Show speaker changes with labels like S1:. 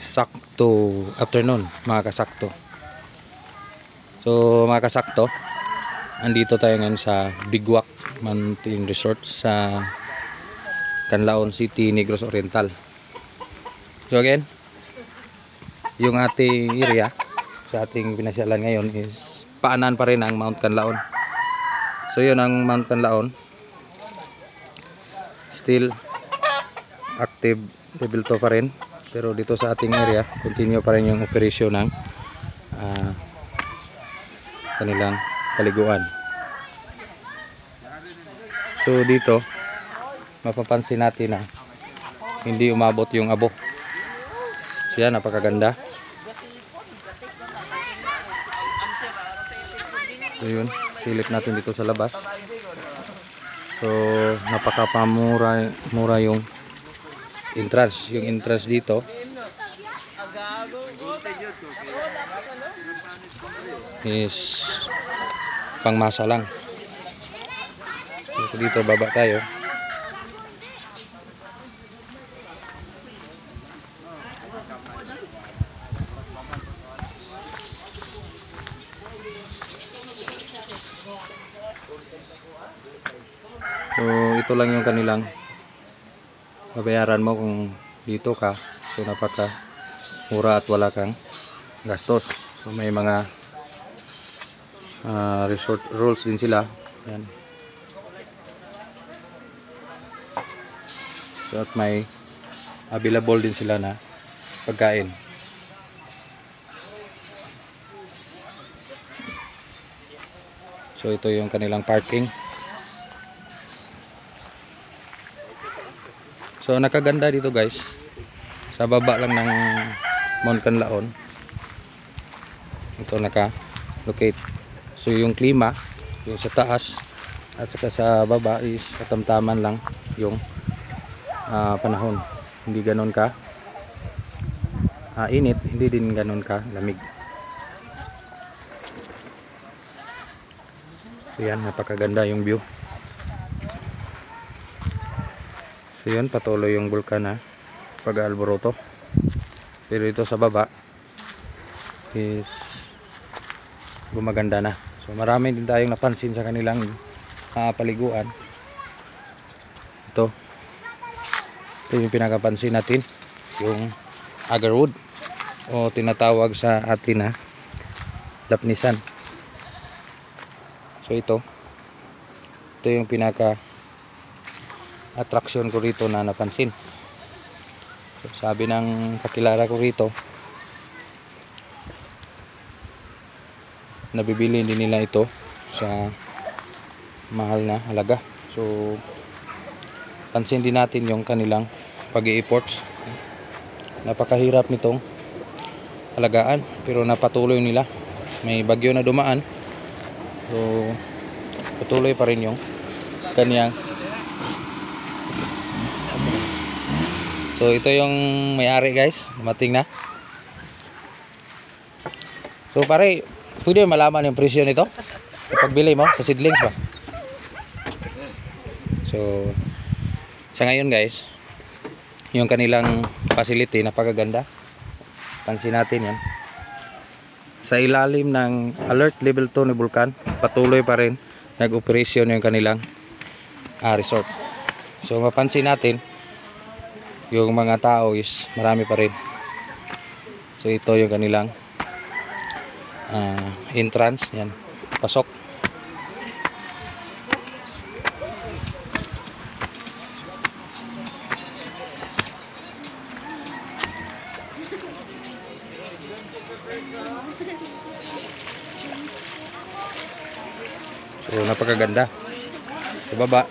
S1: sakto afternoon mga kasakto. So mga kasakto, andito tayo ngayon sa Biguac Mountain Resort sa Canlaon City, Negros Oriental. So again, yung ating area sa ating pinasyalan ngayon is paanan pa rin ang Mount Canlaon. So yun ang Mount Canlaon, still active level 2 pa rin, pero dito sa ating area continue pa rin yung operasyon ng kanilang paliguan. So dito mapapansin natin na hindi umabot yung abo. So yan, napakaganda. So yun, silip natin dito sa labas. So napakapamura yung entrance. Yung entrance dito is pangmasa lang. So dito baba tayo. So ito lang yung kanilang babayaran mo kung dito ka. So napaka mura at wala kang gastos. So may mga resort rules din sila. Yan. So at may available din sila na pagkain. So ito yung kanilang parking. So nakaganda dito guys, sa baba lang ng Mount Canlaon ito naka-locate. So yung klima, yung sa taas at saka sa baba is katamtaman lang yung panahon. Hindi ganon ka init, hindi din ganon ka lamig. So yan, napakaganda yung view. So yun, patuloy yung bulkan na pag-aalboroto. Pero ito sa baba is gumaganda na. So marami din tayong napansin sa kanilang paliguan. Ito yung pinakapansin natin, yung agarwood o tinatawag sa atin na dapnisan. So ito yung pinaka attraction ko rito na napansin. So, sabi ng kakilala ko rito, nabibili din nila ito sa mahal na halaga. So pansin din natin yung kanilang pag-i-imports. Napakahirap nitong alagaan, pero napatuloy nila. May bagyo na dumaan, so patuloy pa rin yung kanyang. So ito yung may-ari guys, dumating na. So pare, pwede malaman yung presyo nito kapag bili mo sa seedlings ba? So sa ngayon guys, yung kanilang facility napakaganda. Pansin natin yan. Sa ilalim ng alert level 2 ni Bulkan, patuloy pa rin nag-operasyon yung kanilang resort. So mapansin natin yung mga tao is marami pa rin. So ito yung kanilang entrance. Yan, pasok. So napakaganda. Sa baba